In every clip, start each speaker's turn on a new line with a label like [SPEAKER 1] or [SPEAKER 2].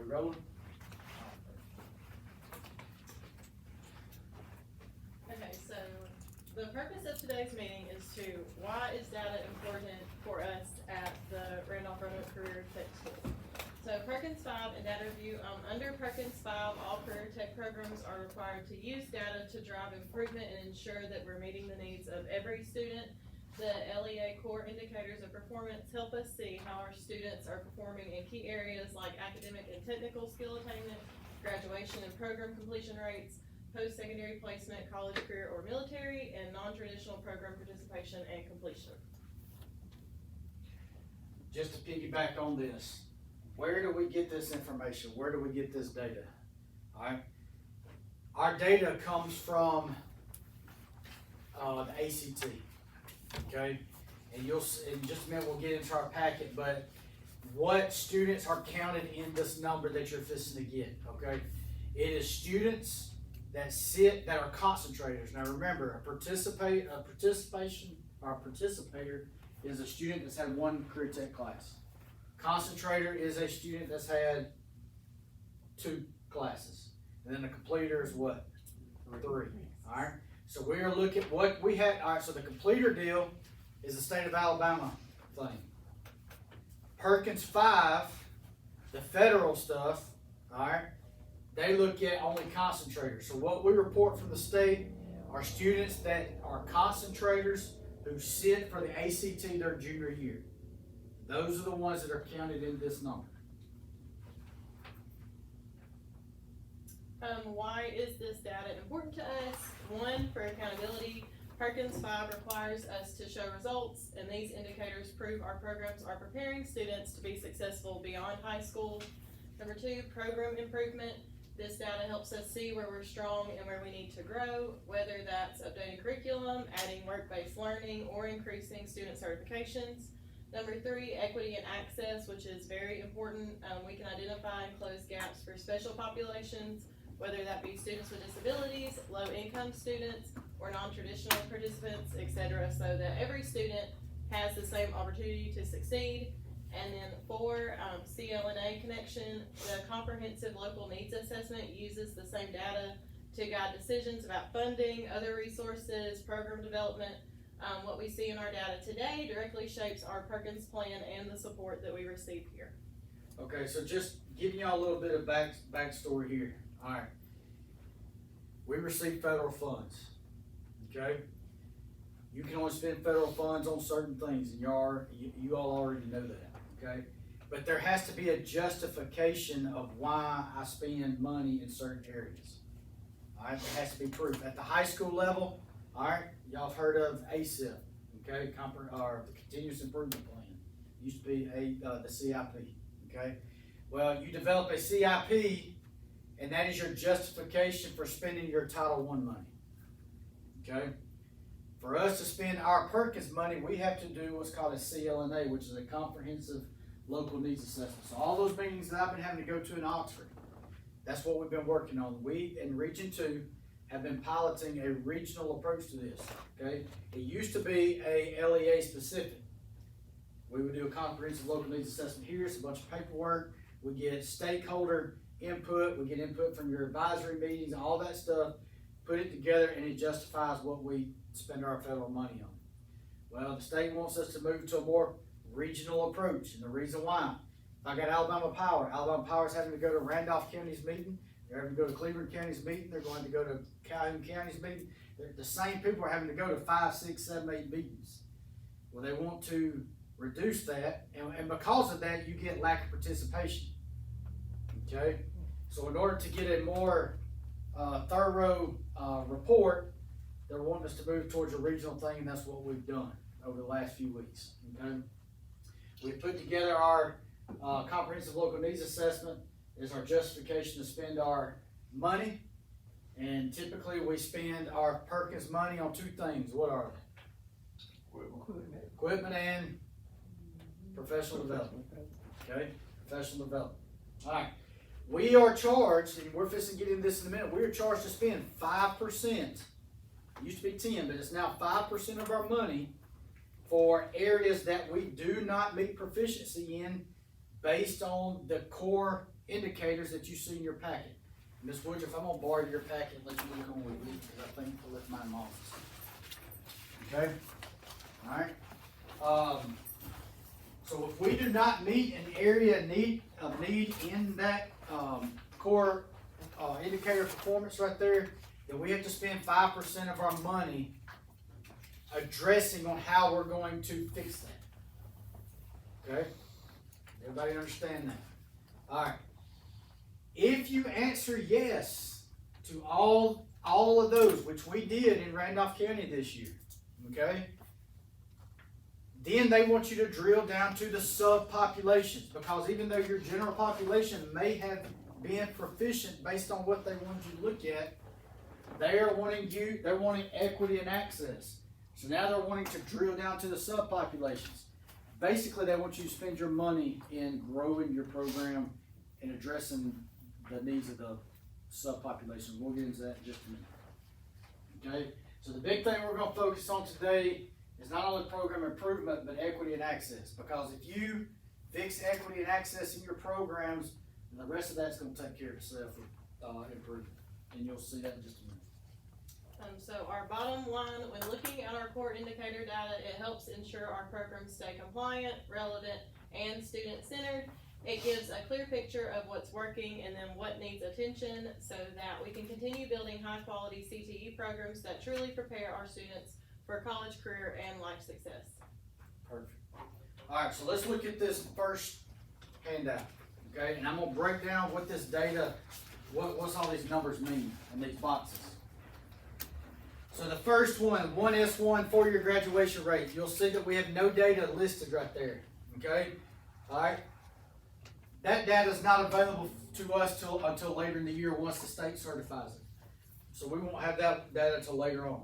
[SPEAKER 1] we rolling?
[SPEAKER 2] Okay, so the purpose of today's meeting is to, why is data important for us at the Randolph Roanoke Career Tech School? So Perkins 5 and data review, under Perkins 5, all career tech programs are required to use data to drive improvement and ensure that we're meeting the needs of every student. The LEA core indicators of performance help us see how our students are performing in key areas like academic and technical skill attainment, graduation and program completion rates, post-secondary placement, college, career, or military, and non-traditional program participation and completion.
[SPEAKER 1] Just to piggyback on this, where do we get this information? Where do we get this data? All right, our data comes from the ACT. Okay, and you'll in just a minute we'll get into our packet, but what students are counted in this number that you're fixing to get? Okay, it is students that are concentrators. Now remember, a participator is a student that's had one career tech class. Concentrator is a student that's had 2 classes, and then a completer is what? 3. All right. So we are looking at what we had. All right. So the completer deal is the state of Alabama thing. Perkins 5, the federal stuff. All right. They look at only concentrators. So what we report from the state are students that are concentrators who sit for the ACT their junior year. Those are the ones that are counted in this number.
[SPEAKER 2] Why is this data important to us? 1, for accountability. Perkins 5 requires us to show results, and these indicators prove our programs are preparing students to be successful beyond high school. Number 2, program improvement. This data helps us see where we're strong and where we need to grow, whether that's updating curriculum, adding work-based learning, or increasing student certifications. Number 3, equity and access, which is very important. We can identify and close gaps for special populations, whether that be students with disabilities, low-income students, or non-traditional participants, etc., so that every student has the same opportunity to succeed. And then 4, CLNA connection. The comprehensive local needs assessment uses the same data to guide decisions about funding, other resources, program development. What we see in our data today directly shapes our Perkins plan and the support that we receive here.
[SPEAKER 1] Okay, so just giving y'all a little bit of backstory here. All right, we receive federal funds. Okay, you can only spend federal funds on certain things, and you all already know that. Okay, but there has to be a justification of why I spend money in certain areas. All right, there has to be proof at the high school level. All right, y'all have heard of ASIP, okay, or the Continuous Improvement Plan. Used to be the CIP, okay? Well, you develop a CIP, and that is your justification for spending your Title I money, okay? For us to spend our Perkins money, we have to do what's called a CLNA, which is a Comprehensive Local Needs Assessment. So all those meetings that I've been having to go to in Oxford, that's what we've been working on. We, in Region 2, have been piloting a regional approach to this, okay? It used to be a LEA specific. We would do a comprehensive local needs assessment here. It's a bunch of paperwork. We get stakeholder input. We get input from your advisory meetings and all that stuff. Put it together and it justifies what we spend our federal money on. Well, the state wants us to move to a more regional approach. And the reason why, if I got Alabama Power is having to go to Randolph County's meeting. They're having to go to Cleveland County's meeting. They're going to go to Calhoun County's meeting. The same people are having to go to 5, 6, 7, 8 meetings. Well, they want to reduce that, and because of that, you get lack of participation. Okay? So in order to get a more thorough report, they're wanting us to move towards a regional thing, and that's what we've done over the last few weeks. Okay? We've put together our comprehensive local needs assessment. Is our justification to spend our money, and typically we spend our Perkins money on 2 things. What are they? Equipment and professional development. Okay, professional development. All right, we are charged, and we're fixing to get into this in a minute. We are charged to spend 5%. It used to be 10, but it's now 5% of our money for areas that we do not meet proficiency in based on the core indicators that you see in your packet. Ms. Woodruff, I'm gonna borrow your packet, let you look on with me, because I think I left mine in my office. Okay? Alright? So if we do not meet an area of need in that, core, indicator performance right there, then we have to spend 5% of our money addressing on how we're going to fix that. Okay? Everybody understand that? Alright. If you answer yes to all of those, which we did in Randolph County this year, okay? Then they want you to drill down to the subpopulations, because even though your general population may have been proficient based on what they wanted you to look at, they're wanting equity and access. So now they're wanting to drill down to the subpopulations. Basically, they want you to spend your money in growing your program and addressing the needs of the subpopulation. We'll get into that in just a minute. Okay? So the big thing we're going to focus on today is not only program improvement, but equity and access. Because if you fix equity and access in your programs, then the rest of that's going to take care of itself with improvement. And you'll see that in just a minute.
[SPEAKER 2] So our bottom line, when looking at our core indicator data, it helps ensure our programs stay compliant, relevant, and student-centered. It gives a clear picture of what's working and then what needs attention so that we can continue building high-quality CTE programs that truly prepare our students for college, career, and life success.
[SPEAKER 1] Perfect. All right, so let's look at this first handout, okay? And I'm going to break down what this data, what's all these numbers mean in these boxes. So the first one, 1S1 4-year graduation rate, you'll see that we have no data listed right there, okay? All right? That data is not available to us until later in the year once the state certifies it. So we won't have that data until later on.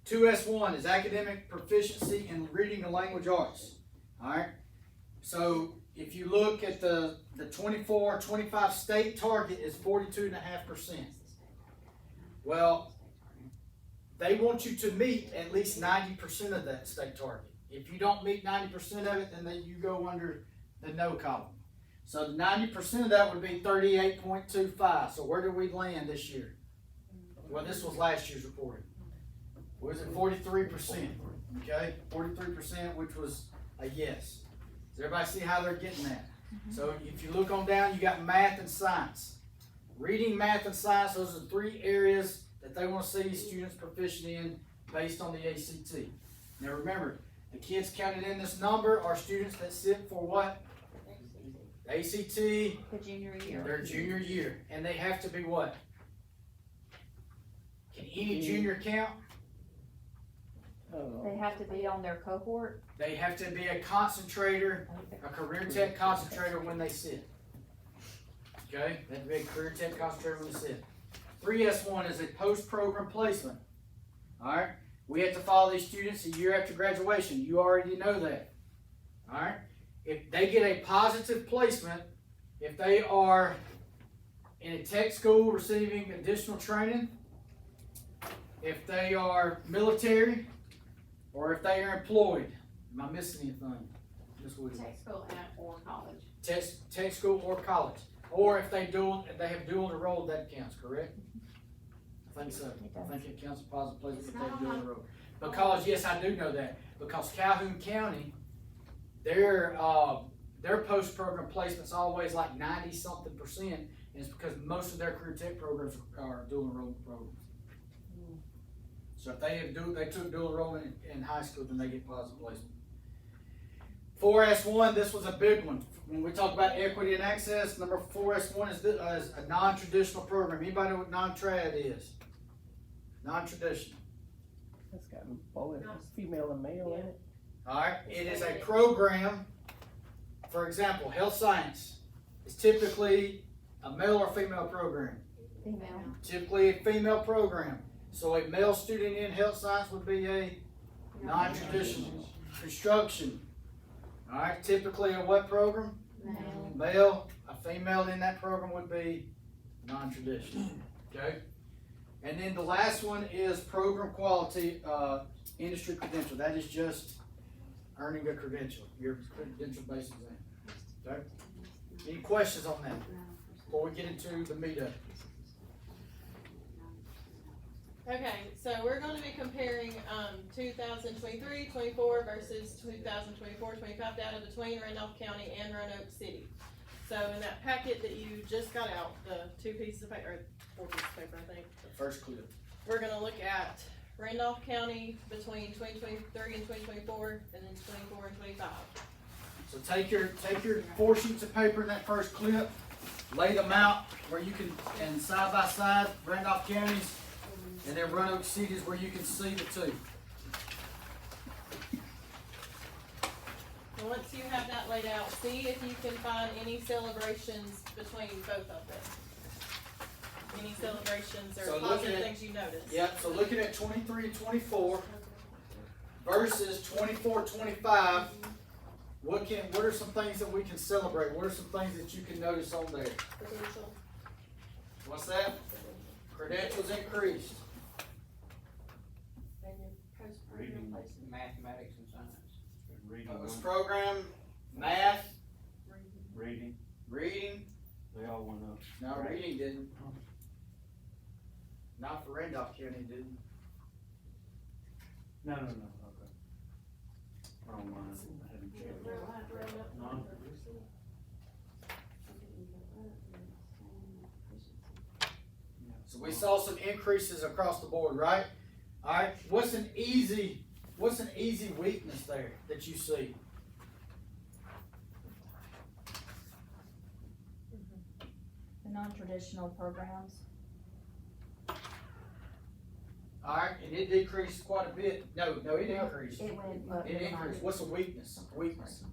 [SPEAKER 1] 2S1 is academic proficiency in reading and language arts. All right? So if you look at the 24-25 state target is 42.5%. Well, they want you to meet at least 90% of that state target. If you don't meet 90% of it, then you go under the no column. So 90% of that would be 38.25. So where did we land this year? Well, this was last year's reporting. Was it 43%? Okay, 43%, which was a yes. Does everybody see how they're getting that? So if you look on down, you got math and science. Reading, math, and science, those are 3 areas that they want to see students proficient in based on the ACT. Now remember, the kids counted in this number are students that sit for what? The ACT.
[SPEAKER 3] The junior year.
[SPEAKER 1] Their junior year. And they have to be what? Can any junior count?
[SPEAKER 3] They have to be on their cohort.
[SPEAKER 1] They have to be a concentrator, a career tech concentrator when they sit. Okay? They have to be a career tech concentrator when they sit. 3S1 is a post-program placement. Alright? We have to follow these students a year after graduation. You already know that. Alright? If they get a positive placement, if they are in a tech school receiving additional training, if they are military, or if they are employed. Am I missing anything?
[SPEAKER 3] Tech school or college.
[SPEAKER 1] Tech school or college. Or if they have dual enrolled, that counts, correct? I think so. I think it counts as positive placement if they have dual enrolled. Because, yes, I do know that. Because Calhoun County, their post-program placement's always like 90-something%, and it's because most of their career tech programs are dual enrollment programs. So if they took dual enrollment in high school, then they get positive placement. 4S1, this was a big one. When we talk about equity and access, number 4S1 is a non-traditional program. Anybody know what non-trad is? Non-traditional.
[SPEAKER 4] It's got both female and male in it.
[SPEAKER 1] Alright, it is a program, for example, health science is typically a male or female program.
[SPEAKER 3] Female.
[SPEAKER 1] Typically a female program. So a male student in health science would be a non-traditional. Construction. Alright, typically a what program?
[SPEAKER 3] Male.
[SPEAKER 1] Male. A female in that program would be non-traditional. Okay? And then the last one is program quality industry credential. That is just earning a credential, your credential based exam. Okay? Any questions on that before we get into the meetup?
[SPEAKER 2] Okay, so we're gonna be comparing, 2023-24 versus 2024-25 data between Randolph County and Roanoke City. So in that packet that you just got out, the 2 pieces of paper, or 4 pieces of paper, I think,
[SPEAKER 1] The first clip.
[SPEAKER 2] we're gonna look at Randolph County between 2023 and 2024, and then 24 and 25.
[SPEAKER 1] So take your 4 sheets of paper in that first clip, lay them out where you can, and side by side, Randolph counties, and then Roanoke cities where you can see the two.
[SPEAKER 2] And once you have that laid out, see if you can find any celebrations between both of them. Any celebrations or
[SPEAKER 1] So looking
[SPEAKER 2] positive
[SPEAKER 1] at-
[SPEAKER 2] things you notice.
[SPEAKER 1] Yep, so looking at 23 and 24 versus 24-25, what are some things that we can celebrate? What are some things that you can notice on there?
[SPEAKER 2] Potential.
[SPEAKER 1] What's that? Credentials increased.
[SPEAKER 2] And your post-program
[SPEAKER 5] Reading,
[SPEAKER 2] placement.
[SPEAKER 5] mathematics and science. Reading,
[SPEAKER 1] Focus
[SPEAKER 5] one-
[SPEAKER 1] program, math,
[SPEAKER 5] reading,
[SPEAKER 1] reading.
[SPEAKER 5] they all went up.
[SPEAKER 1] No, reading didn't. Not for Randolph County, it didn't.
[SPEAKER 5] No, okay. Wrong line, I hadn't checked. No.
[SPEAKER 1] So we saw some increases across the board, right? Alright, what's an easy weakness there that you see?
[SPEAKER 3] The non-traditional programs.
[SPEAKER 1] Alright, and it decreased quite a bit. No, it increased.
[SPEAKER 3] It went up.
[SPEAKER 1] It increased. What's a weakness? Weakness.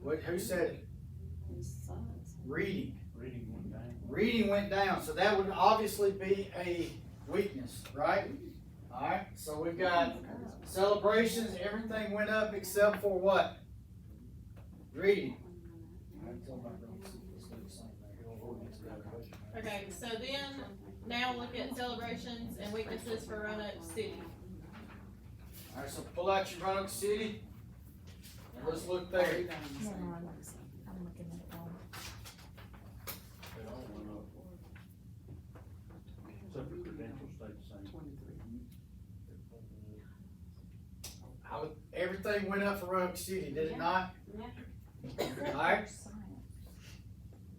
[SPEAKER 1] What, who said it? Reading.
[SPEAKER 5] Reading went down.
[SPEAKER 1] Reading went down, so that would obviously be a weakness, right? Alright, so we've got celebrations, everything went up except for what? Reading.
[SPEAKER 2] Okay, so then, now look at celebrations and weaknesses for Roanoke City.
[SPEAKER 1] Alright, so pull out your Roanoke City, and let's look there.
[SPEAKER 3] Never mind, I'm looking at it wrong.
[SPEAKER 5] They all went up. Except for credentials stayed the same.
[SPEAKER 1] Everything went up for Roanoke City, did it not? Alright,
[SPEAKER 3] Science.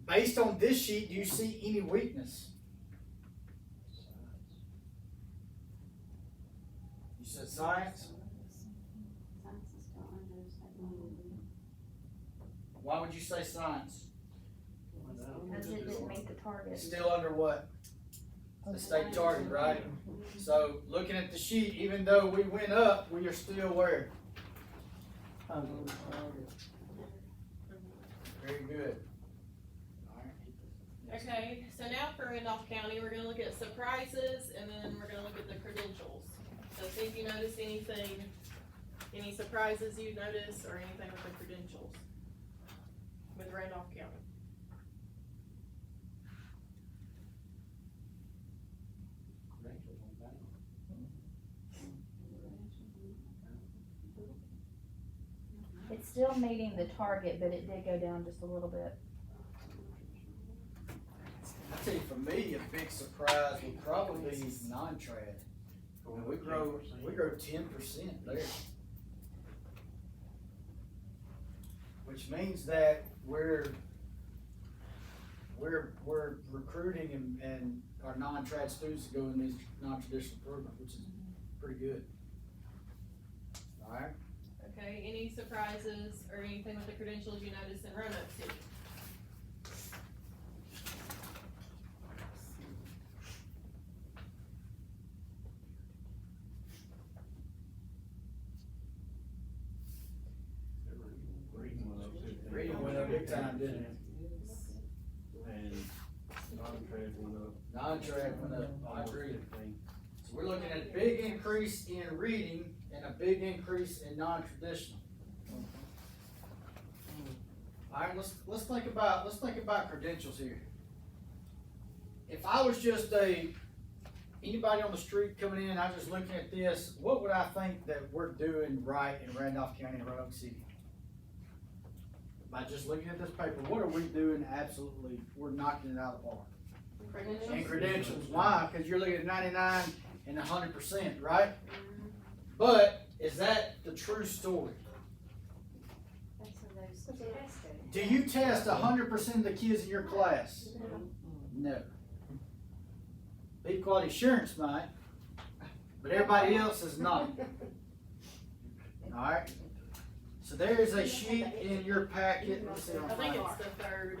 [SPEAKER 1] based on this sheet, do you see any weakness? You said science? Why would you say science?
[SPEAKER 3] Because it didn't meet the target.
[SPEAKER 1] It's still under what? The state target, right? So, looking at the sheet, even though we went up, we are still where? Very good.
[SPEAKER 2] Okay, so now for Randolph County, we're gonna look at surprises, and then we're gonna look at the credentials. So see if you notice anything, any surprises you notice, or anything with the credentials with Randolph County.
[SPEAKER 5] Credentials went down.
[SPEAKER 3] It's still meeting the target, but it did go down just a little bit.
[SPEAKER 1] I tell you, for me, a big surprise would probably be non-trad. We grow 10% there. Which means that we're recruiting and our non-trad students to go in these non-traditional programs, which is pretty good. Alright,
[SPEAKER 2] Okay, any surprises or anything with the credentials you notice in Roanoke City?
[SPEAKER 5] Reading went up 15.
[SPEAKER 1] reading went up big time, didn't it?
[SPEAKER 5] And non-trad went up.
[SPEAKER 1] Non-trad went up, I
[SPEAKER 5] almost
[SPEAKER 1] agree.
[SPEAKER 5] 15.
[SPEAKER 1] So we're looking at a big increase in reading and a big increase in non-traditional. Alright, let's think about credentials here. If I was just a anybody on the street coming in, I'm just looking at this, what would I think that we're doing right in Randolph County and Roanoke City? By just looking at this paper, what are we doing absolutely, we're knocking it out of the park? And credentials, why? Cause you're looking at 99 and 100%, right? But, is that the true story? Do you test 100% of the kids in your class? No. Lead quality assurance might, but everybody else is not. Alright? So there is a sheet in your packet. Let's see if I
[SPEAKER 2] I
[SPEAKER 1] can
[SPEAKER 2] think
[SPEAKER 1] find
[SPEAKER 2] it's the third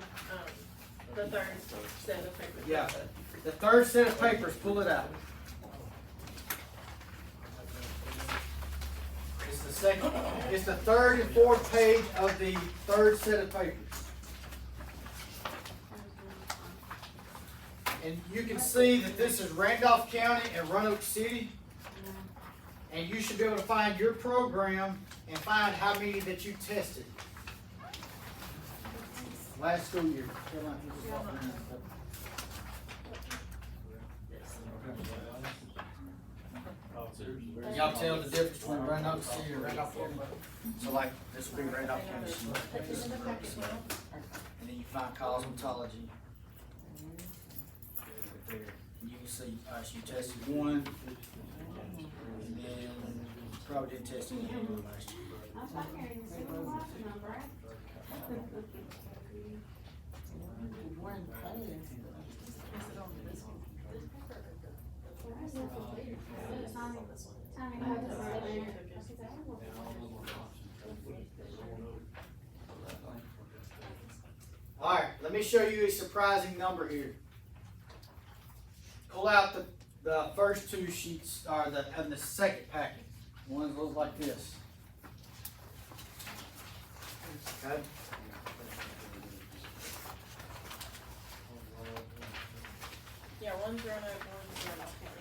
[SPEAKER 2] set of papers.
[SPEAKER 1] Yeah. The third set of papers, pull it out. It's the second, it's the third and fourth page of the third set of papers. And you can see that this is Randolph County and Roanoke City. And you should be able to find your program and find how many that you tested last school year. Y'all tell the difference between Randolph City and Randolph County? So like, this will be Randolph County. And then you find cosmetology. There. And you can see, you tested one, and then you probably didn't test any last year. Alright, let me show you a surprising number here. Pull out the first two sheets, or the second packet. One that looks like this. Okay?
[SPEAKER 2] Yeah, one's Roanoke, one's Randolph County.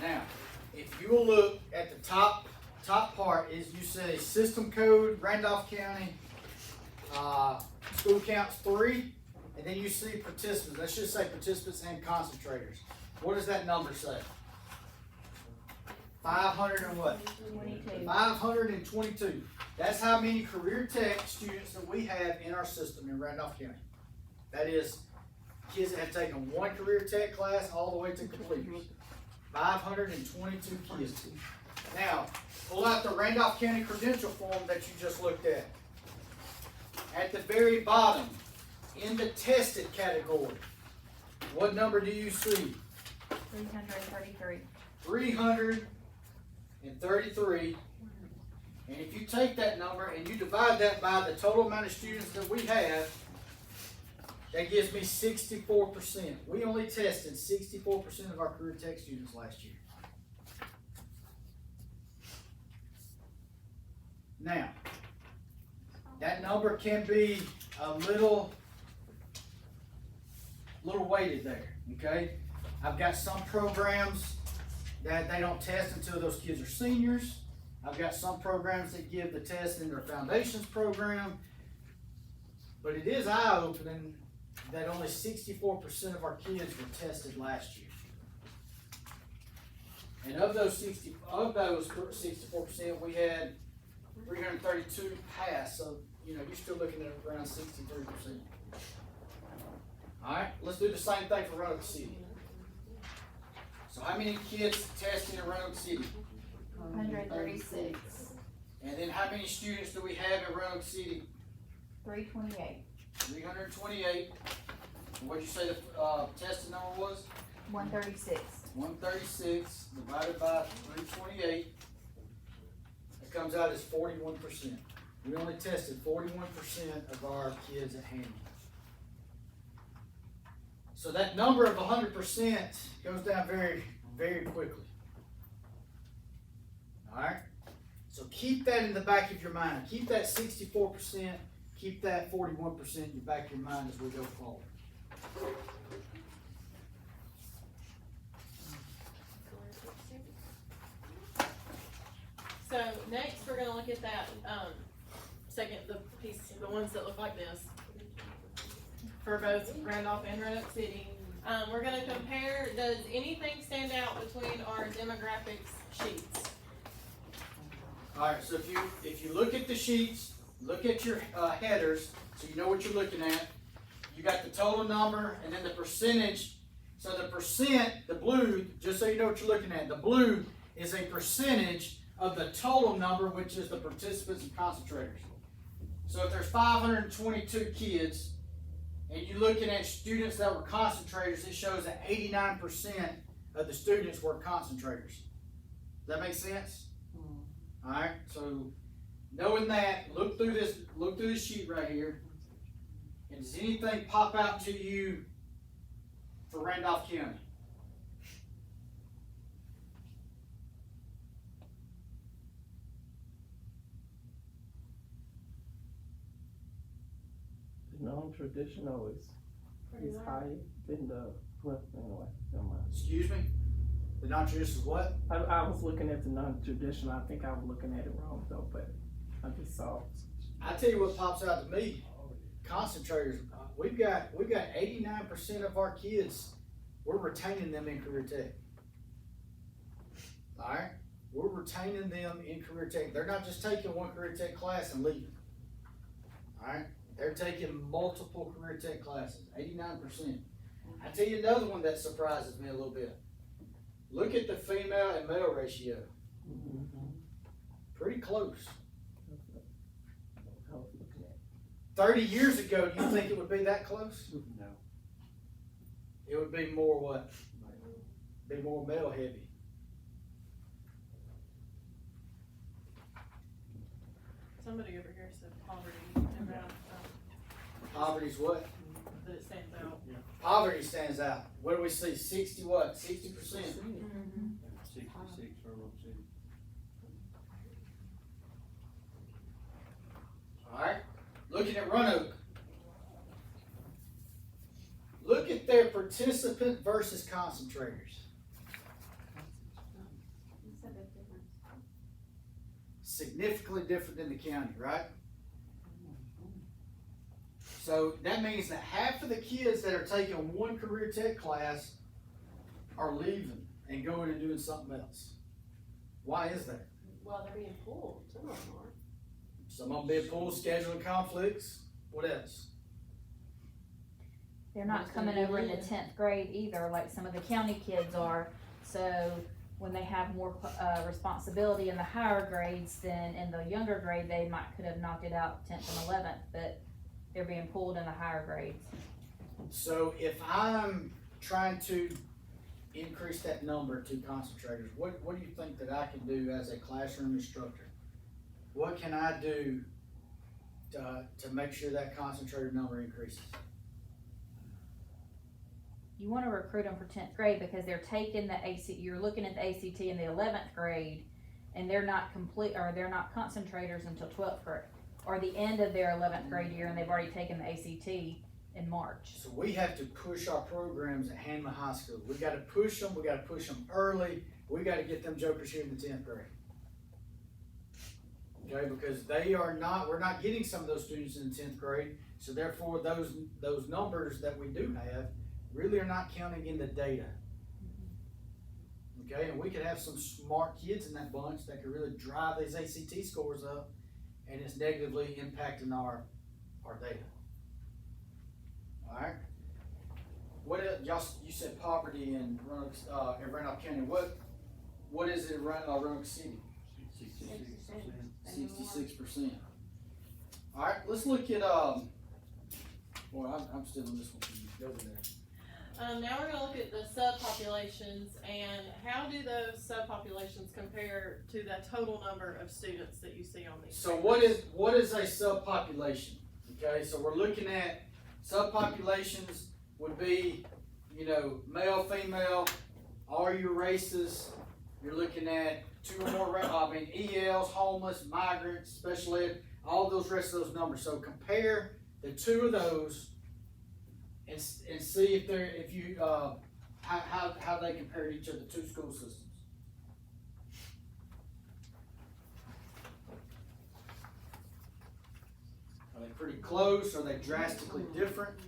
[SPEAKER 1] Now, if you will look at the top part, is you say system code, Randolph County, school counts 3, and then you see participants. Let's just say participants and concentrators. What does that number say? 500 and what?
[SPEAKER 3] 22.
[SPEAKER 1] 522. That's how many career tech students that we have in our system in Randolph County. That is kids that have taken one career tech class all the way to completers. 522 kids. Now, pull out the Randolph County credential form that you just looked at. At the very bottom, in the tested category, what number do you see?
[SPEAKER 3] 333.
[SPEAKER 1] 333. And if you take that number and you divide that by the total amount of students that we have, that gives me 64%. We only tested 64% of our career tech students last year. Now, that number can be a little weighted there, okay? I've got some programs that they don't test until those kids are seniors. I've got some programs that give the test in their foundations program. But it is eye-opening that only 64% of our kids were tested last year. And of those 64%, we had 332 pass. So, you're still looking at around 63%. Alright, let's do the same thing for Roanoke City. So how many kids tested in Roanoke City?
[SPEAKER 3] 136.
[SPEAKER 1] And then how many students do we have in Roanoke City?
[SPEAKER 3] 328.
[SPEAKER 1] 328. What'd you say the testing number was?
[SPEAKER 3] 136.
[SPEAKER 1] 136 divided by 328. It comes out as 41%. We only tested 41% of our kids at Hanley. So that number of 100% goes down very, very quickly. Alright? So keep that in the back of your mind. Keep that 64%, keep that 41% in the back of your mind as we go forward.
[SPEAKER 2] So next, we're gonna look at that, the ones that look like this. for both Randolph and Roanoke City. We're gonna compare, does anything stand out between our demographics sheets?
[SPEAKER 1] Alright, so if you look at the sheets, look at your headers, so you know what you're looking at. You got the total number and then the percentage. So the percent, the blue, just so you know what you're looking at, the blue is a percentage of the total number, which is the participants and concentrators. So if there's 522 kids, and you're looking at students that were concentrators, it shows that 89% of the students were concentrators. Does that make sense? Alright, so knowing that, look through this sheet right here. And does anything pop out to you for Randolph County?
[SPEAKER 4] The non-traditional is higher than the, well, anyway, never mind.
[SPEAKER 1] Excuse me? The non-traditional is what?
[SPEAKER 4] I was looking at the non-traditional, I think I was looking at it wrong though, but I just saw.
[SPEAKER 1] I tell you what pops out to me. Concentrators, we've got 89% of our kids, we're retaining them in career tech. Alright? We're retaining them in career tech. They're not just taking one career tech class and leaving. Alright? They're taking multiple career tech classes, 89%. I tell you another one that surprises me a little bit. Look at the female and male ratio. Pretty close.
[SPEAKER 4] I was looking at.
[SPEAKER 1] 30 years ago, do you think it would be that close?
[SPEAKER 5] No.
[SPEAKER 1] It would be more what? Be more male heavy.
[SPEAKER 2] Somebody over here said poverty, and
[SPEAKER 1] Poverty's what?
[SPEAKER 2] that it stands out.
[SPEAKER 1] Poverty stands out. What do we see? 60 what? 60%.
[SPEAKER 5] 66 Roanoke City.
[SPEAKER 1] Alright. Looking at Roanoke. Look at their participant versus concentrators. Significantly different than the county, right? So that means that half of the kids that are taking one career tech class are leaving and going and doing something else. Why is that?
[SPEAKER 6] Well, they're being pulled, some of them are.
[SPEAKER 1] Some of them being pulled, scheduling conflicts. What else?
[SPEAKER 3] They're not coming over in the 10th grade either, like some of the county kids are. So when they have more responsibility in the higher grades than in the younger grade, they could have knocked it out 10th and 11th, but they're being pulled in the higher grades.
[SPEAKER 1] So if I'm trying to increase that number to concentrators, what do you think that I can do as a classroom instructor? What can I do to make sure that concentrator number increases?
[SPEAKER 3] You want to recruit them for 10th grade because they're taking the ACT, you're looking at the ACT in the 11th grade, and they're not complete, or they're not concentrators until 12th grade, or the end of their 11th grade year, and they've already taken the ACT in March.
[SPEAKER 1] So we have to push our programs at Hanley High School. We gotta push them early. We gotta get them jokers here in the 10th grade. Okay, because we're not getting some of those students in the 10th grade, so therefore those numbers that we do have really are not counting in the data. Okay, and we could have some smart kids in that bunch that could really drive these ACT scores up, and it's negatively impacting our data. Alright? What else? Y'all, you said poverty in Randolph County. What is it in Roanoke City? 66%. Alright, let's look at boy, I'm still on this one for you. Go over there.
[SPEAKER 2] Now we're gonna look at the subpopulations and how do those subpopulations compare to the total number of students that you see on these?
[SPEAKER 1] So
[SPEAKER 2] papers?
[SPEAKER 1] what is a subpopulation? Okay, so we're looking at subpopulations would be, male, female, all your races. You're looking at two or more, ELs, homeless, migrants, special ed, all those rest of those numbers. So compare the two of those and see how they compare to each of the two school systems. Are they pretty close? Are they drastically different?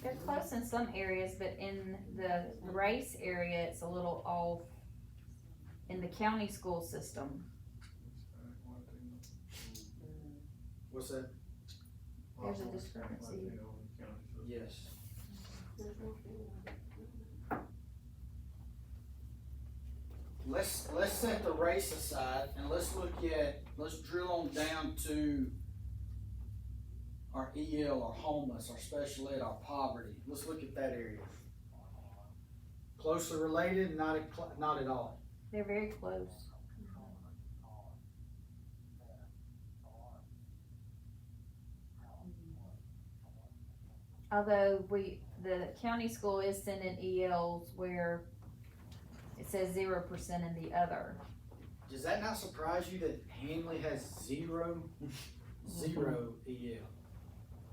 [SPEAKER 3] They're close in some areas, but in the race area, it's a little off in the county school system.
[SPEAKER 1] What's that?
[SPEAKER 3] There's a discrepancy.
[SPEAKER 1] Yes. Let's set the race aside and let's drill on down to our EL, our homeless, our special ed, our poverty. Let's look at that area. Closely related, not at all.
[SPEAKER 3] They're very close. Although the county school is sending ELs where it says 0% in the other.
[SPEAKER 1] Does that not surprise you that Hanley has zero EL?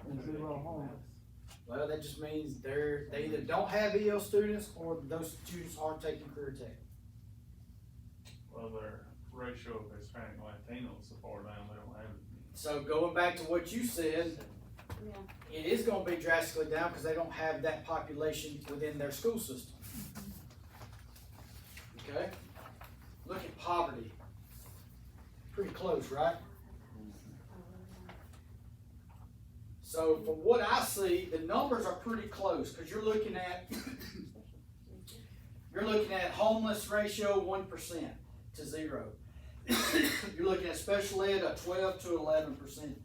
[SPEAKER 4] And 0 homeless.
[SPEAKER 1] Well, that just means they either don't have EL students or those students aren't taking career tech.
[SPEAKER 5] Well, their ratio of Hispanic Latinos so far down, they don't have it.
[SPEAKER 1] So going back to what you said,
[SPEAKER 6] Yeah.
[SPEAKER 1] it is gonna be drastically down because they don't have that population within their school system. Okay? Look at poverty. Pretty close, right? So from what I see, the numbers are pretty close because you're looking at homeless ratio 1% to 0. You're looking at special ed a 12 to 11%.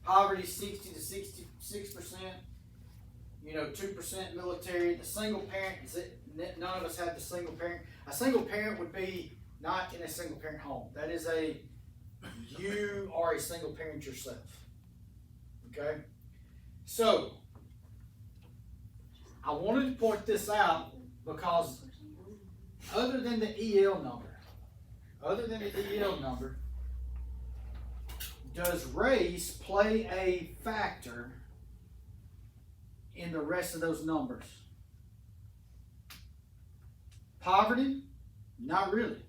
[SPEAKER 1] Poverty 60 to 66%. 2% military. The single parent, none of us have the single parent. A single parent would be not in a single parent home. That is you are a single parent yourself. Okay? So, I wanted to point this out because other than the EL number, does race play a factor in the rest of those numbers? Poverty? Not really.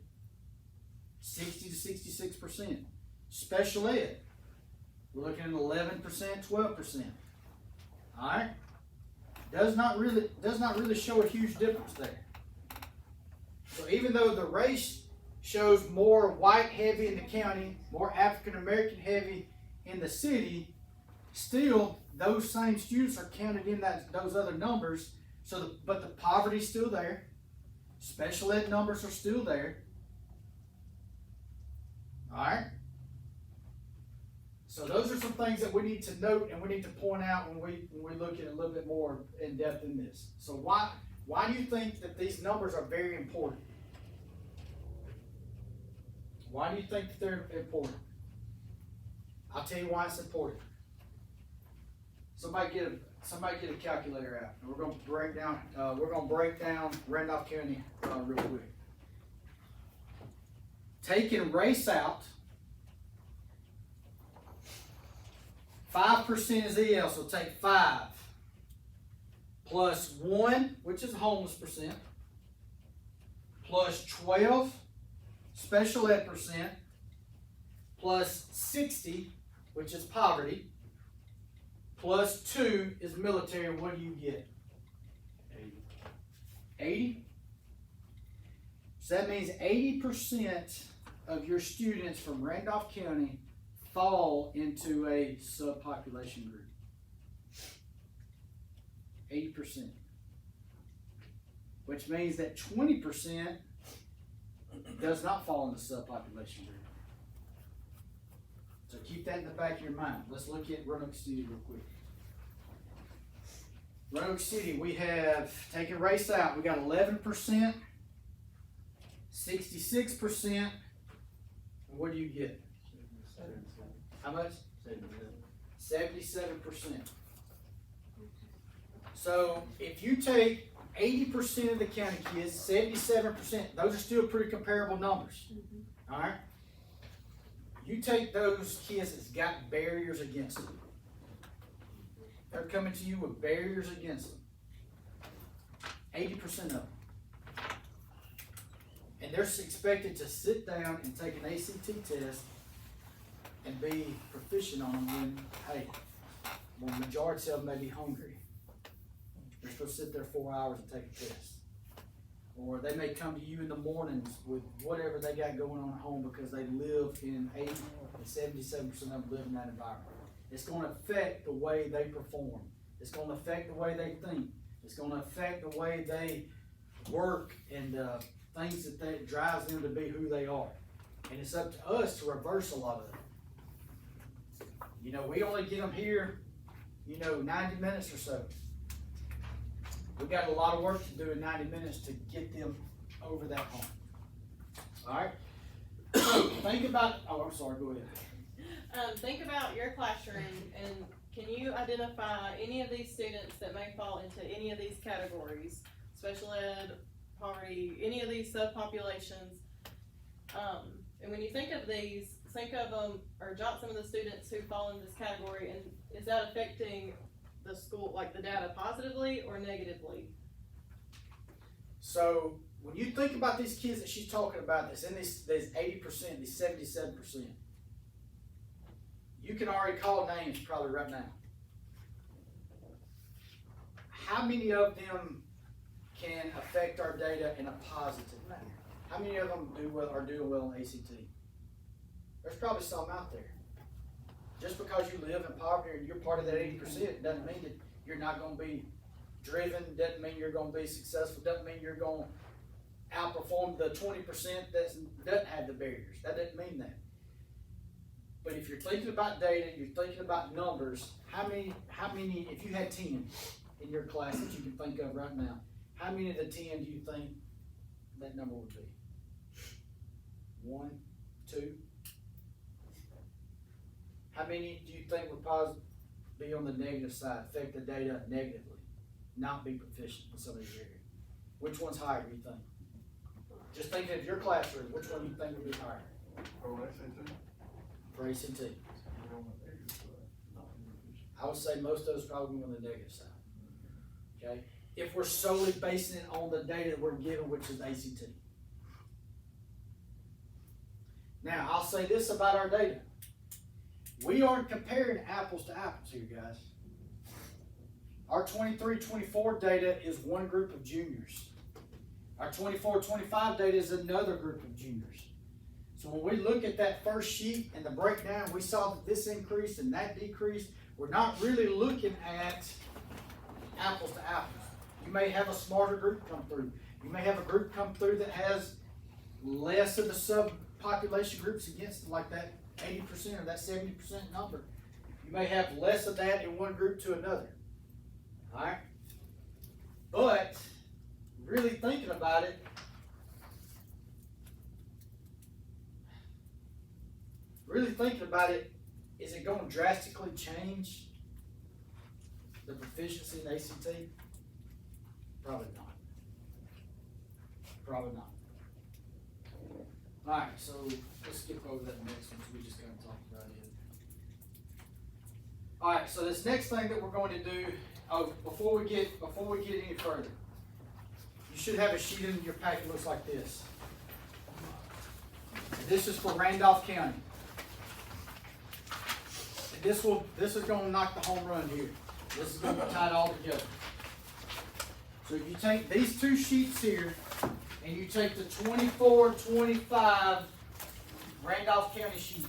[SPEAKER 1] 60 to 66%. Special ed? We're looking at 11%, 12%. Alright? Does not really show a huge difference there. So even though the race shows more white heavy in the county, more African American heavy in the city, still those same students are counted in those other numbers. But the poverty's still there. Special ed numbers are still there. Alright? So those are some things that we need to note and we need to point out when we look at it a little bit more in depth in this. So why do you think that these numbers are very important? Why do you think that they're important? I'll tell you why it's important. Somebody get a calculator out. And we're gonna break down Randolph County real quick. Taking race out, 5% is EL, so take 5 plus 1, which is homeless percent, plus 12 special ed percent, plus 60, which is poverty, plus 2 is military. What do you get? 80? So that means 80% of your students from Randolph County fall into a subpopulation group. 80%. Which means that 20% does not fall in the subpopulation group. So keep that in the back of your mind. Let's look at Roanoke City real quick. Roanoke City, we have taken race out. We got 11%, 66%. What do you get? How much? 77%. So if you take 80% of the county kids, 77%, those are still pretty comparable numbers. All right? You take those kids that's got barriers against them. They're coming to you with barriers against them. 80% of them. And they're expected to sit down and take an ACT test and be proficient on them when, hey, the majority of them may be hungry. supposed to sit there 4 hours and take a test. Or they may come to you in the mornings with whatever they got going on at home because they live in 80 and 77% of them live in that environment. It's gonna affect the way they perform. It's gonna affect the way they think. It's gonna affect the way they work and things that drives them to be who they are. And it's up to us to reverse a lot of that. You know, we only get them here, 90 minutes or so. We got a lot of work to do in 90 minutes to get them over that hump. Alright? So think about, I'm sorry, go ahead.
[SPEAKER 2] Think about your classroom and can you identify any of these students that may fall into any of these categories? Special ed, poverty, any of these subpopulations. And when you think of these, think of them or jot some of the students who fall in this category, and is that affecting the school, like the data, positively or negatively?
[SPEAKER 1] So when you think about these kids that she's talking about, that's in these 80%, these 77%, you can already call names probably right now. How many of them can affect our data in a positive manner? How many of them are doing well in ACT? There's probably some out there. Just because you live in poverty and you're part of that 80% doesn't mean that you're not going to be driven, doesn't mean you're going to be successful, doesn't mean you're going to outperform the 20% that doesn't have the barriers. That doesn't mean that. But if you're thinking about data, you're thinking about numbers, how many, if you had 10 in your class that you can think of right now, how many of the 10 do you think that number would be? 1, 2? How many do you think would be on the negative side, affect the data negatively, not be proficient in some of these areas? Which one's higher, do you think? Just thinking of your classroom, which one do you think would be higher? For ACT. I would say most of those probably on the negative side. Okay? If we're solely basing it on the data that we're given, which is ACT. Now, I'll say this about our data. We aren't comparing apples to apples here, guys. Our 23-24 data is one group of juniors. Our 24-25 data is another group of juniors. So when we look at that first sheet and the breakdown, we saw that this increased and that decreased. We're not really looking at apples to apples. You may have a smarter group come through. You may have a group come through that has less of the subpopulation groups against, like that 80% or that 70% number. You may have less of that in one group to another. Alright? But, really thinking about it, is it going to drastically change the proficiency in ACT? Probably not. Probably not. Alright, so let's skip over that next one, so we just kind of talked about it. Alright, so this next thing that we're going to do, before we get any further, you should have a sheet in your packet that looks like this. This is for Randolph County. And this is going to knock the home run here. This is going to tie it all together. So if you take these two sheets here, and you take the 24-25 Randolph County sheet,